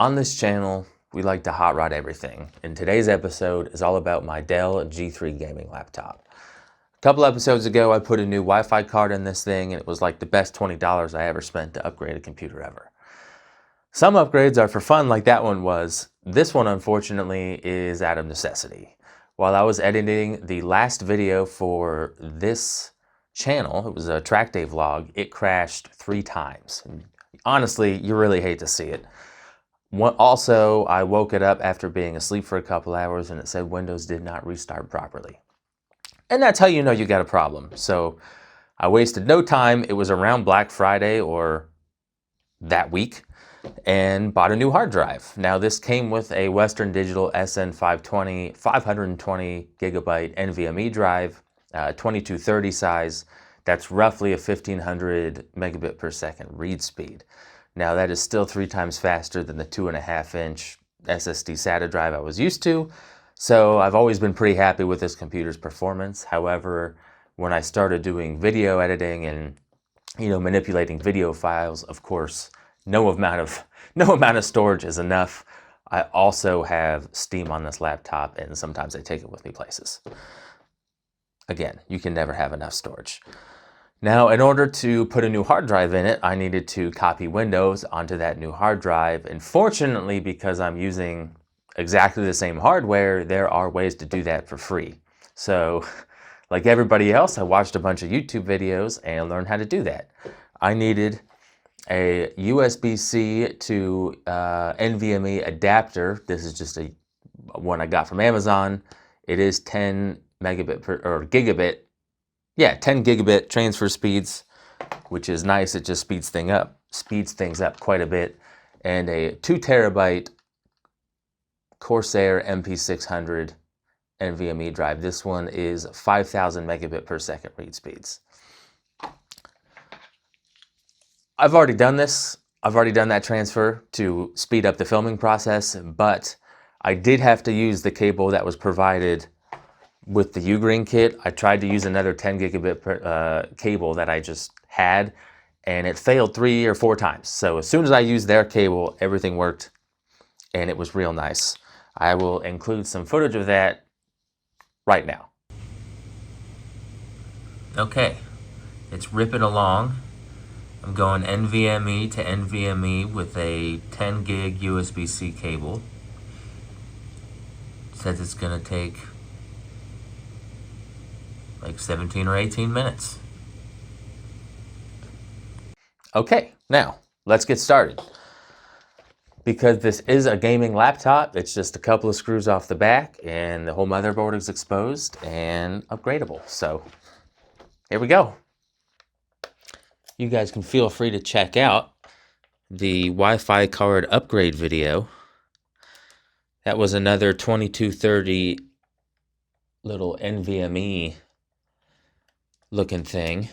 On this channel, we like to hot rod everything, and today's episode is all about my Dell G3 gaming laptop. A couple episodes ago, I put a new Wi-Fi card in this thing, and it was like the best $20 I ever spent to upgrade a computer ever. Some upgrades are for fun, like that one was. This one, unfortunately, is out of necessity. While I was editing the last video for this channel, it was a track day vlog, it crashed 3 times. And honestly, you really hate to see it. Also, I woke it up after being asleep for a couple hours and it said Windows did not restart properly. And that's how you know you got a problem. So I wasted no time. It was around Black Friday or that week and bought a new hard drive. Now this came with a Western Digital SN520 520 gigabyte NVMe drive, 2230 size. That's roughly a 1500 megabit per second read speed. Now that is still 3 times faster than the 2.5-inch SSD SATA drive I was used to, so I've always been pretty happy with this computer's performance. However, when I started doing video editing and manipulating video files, of course, no amount of storage is enough. I also have Steam on this laptop, and sometimes I take it with me places. Again, you can never have enough storage. Now, in order to put a new hard drive in it, I needed to copy Windows onto that new hard drive. And fortunately, because I'm using exactly the same hardware, there are ways to do that for free. So, like everybody else, I watched a bunch of YouTube videos and learned how to do that. I needed a USB-C to NVMe adapter. This is just a one I got from Amazon. It is 10 megabit per, or gigabit. Yeah, 10 gigabit transfer speeds, which is nice. It just speeds things up quite a bit. And a 2 terabyte Corsair MP600 NVMe drive. This one is 5,000 megabit per second read speeds. I've already done this. I've already done that transfer to speed up the filming process, but I did have to use the cable that was provided with the Ugreen kit. I tried to use another 10 gigabit cable that I just had, and it failed 3 or 4 times. So as soon as I used their cable, everything worked, and it was real nice. I will include some footage of that right now. Okay, it's ripping along. I'm going NVMe to NVMe with a 10 gig USB-C cable. It says it's gonna take like 17 or 18 minutes. Okay, now let's get started. Because this is a gaming laptop, it's just a couple of screws off the back and the whole motherboard is exposed and upgradable. So here we go. You guys can feel free to check out the Wi-Fi card upgrade video. That was another 2230 little NVMe looking thing,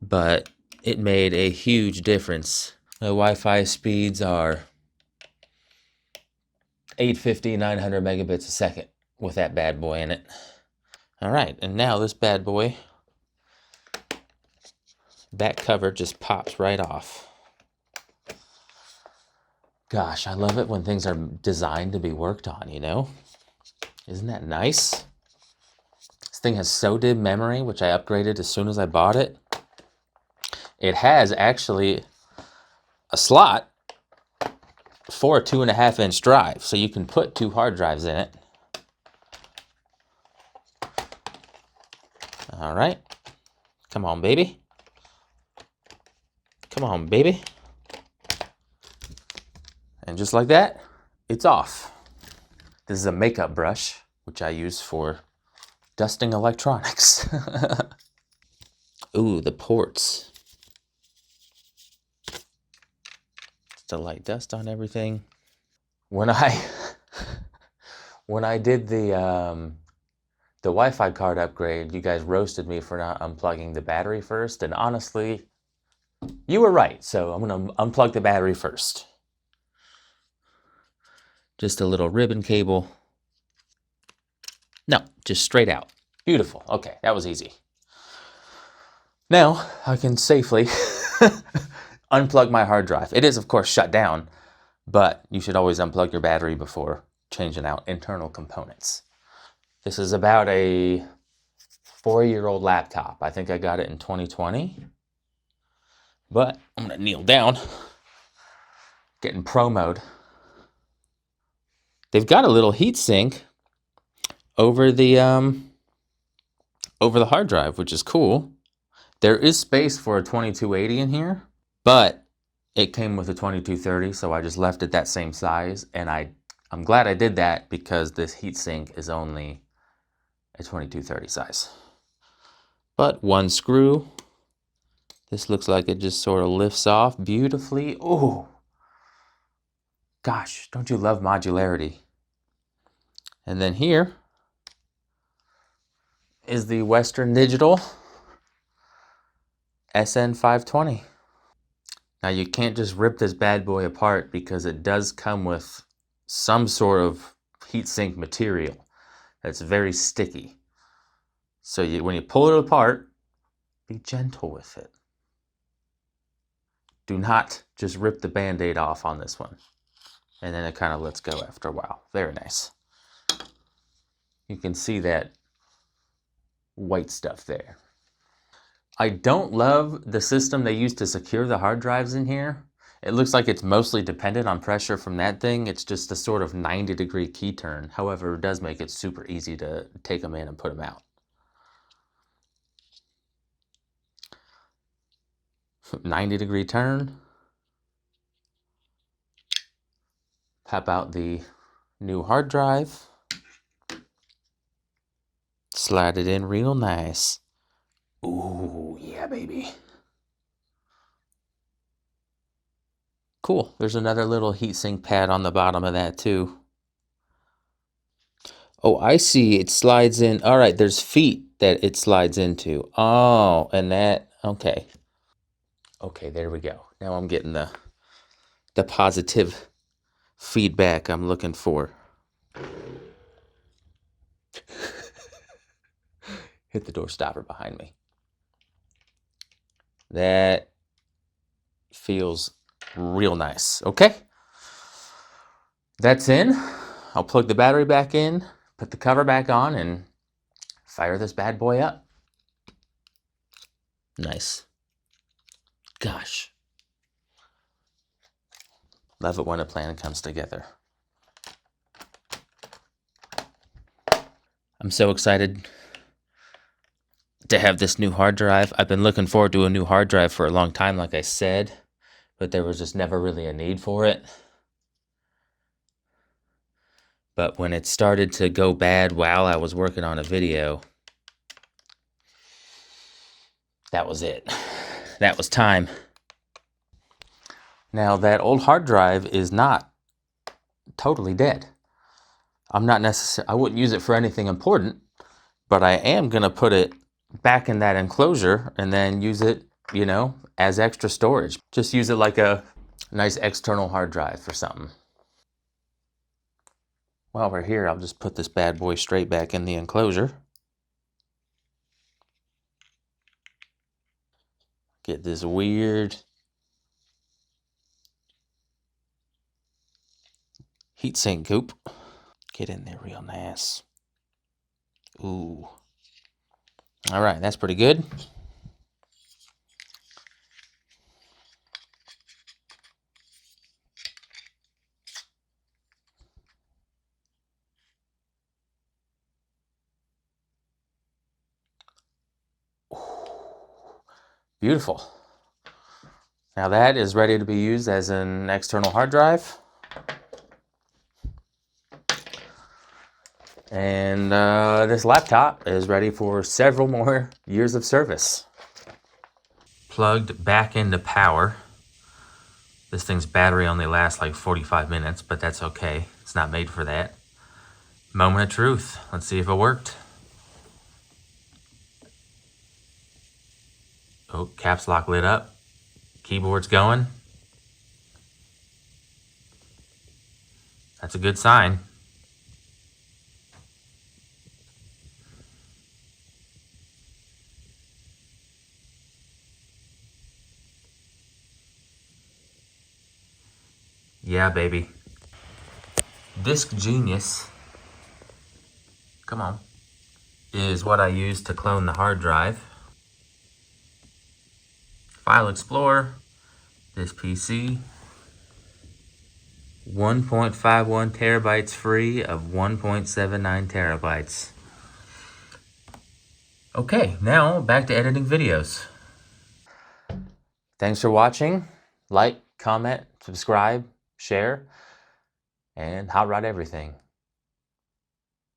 but it made a huge difference. The Wi-Fi speeds are 850, 900 megabits a second with that bad boy in it. All right, and now this bad boy, that cover just pops right off. Gosh, I love it when things are designed to be worked on, you know? Isn't that nice? This thing has SODIMM memory, which I upgraded as soon as I bought it. It has actually a slot for a 2.5-inch drive, so you can put 2 hard drives in it. All right. Come on, baby. Come on, baby. And just like that, it's off. This is a makeup brush, which I use for dusting electronics. Ooh, the ports. Just a light dust on everything. When I did the Wi-Fi card upgrade, you guys roasted me for not unplugging the battery first, and honestly, you were right. So I'm gonna unplug the battery first. Just a little ribbon cable. No, just straight out. Beautiful. Okay, that was easy. Now I can safely unplug my hard drive. It is, of course, shut down, but you should always unplug your battery before changing out internal components. This is about a 4-year-old laptop. I think I got it in 2020, but I'm gonna kneel down, get in pro mode. They've got a little heat sink over the hard drive, which is cool. There is space for a 2280 in here, but it came with a 2230, so I just left it that same size, and I'm glad I did that because this heatsink is only a 2230 size. But one screw. This looks like it just sort of lifts off beautifully. Oh, gosh, don't you love modularity? And then here is the Western Digital SN520. Now you can't just rip this bad boy apart because it does come with some sort of heatsink material that's very sticky. So when you pull it apart, be gentle with it. Do not just rip the Band-Aid off on this one. And then it kind of lets go after a while. Very nice. You can see that white stuff there. I don't love the system they use to secure the hard drives in here. It looks like it's mostly dependent on pressure from that thing. It's just a sort of 90-degree key turn. However, it does make it super easy to take them in and put them out. 90-degree turn. Pop out the new hard drive. Slide it in real nice. Ooh, yeah, baby. Cool. There's another little heatsink pad on the bottom of that too. Oh, I see. It slides in. All right, there's feet that it slides into. Oh, and that, okay. Okay, there we go. Now I'm getting the positive feedback I'm looking for. Hit the door stopper behind me. That feels real nice. Okay. That's in. I'll plug the battery back in, put the cover back on, and fire this bad boy up. Nice. Gosh. Love it when a plan comes together. I'm so excited to have this new hard drive. I've been looking forward to a new hard drive for a long time, like I said, but there was just never really a need for it. But when it started to go bad while I was working on a video, that was it. That was time. Now, that old hard drive is not totally dead. I wouldn't use it for anything important, but I am going to put it back in that enclosure and then use it, as extra storage. Just use it like a nice external hard drive for something. While we're here, I'll just put this bad boy straight back in the enclosure. Get this weird heatsink goop. Get in there real nice. Ooh. All right, that's pretty good. Beautiful. Now that is ready to be used as an external hard drive. And this laptop is ready for several more years of service. Plugged back into power. This thing's battery only lasts like 45 minutes, but that's okay. It's not made for that. Moment of truth. Let's see if it worked. Oh, caps lock lit up. Keyboard's going. That's a good sign. Yeah, baby. Disk Genius, come on, is what I use to clone the hard drive. File Explorer, this PC, 1.51 terabytes free of 1.79 terabytes. Okay, now back to editing videos. Thanks for watching. Like, comment, subscribe, share, and hot rod everything.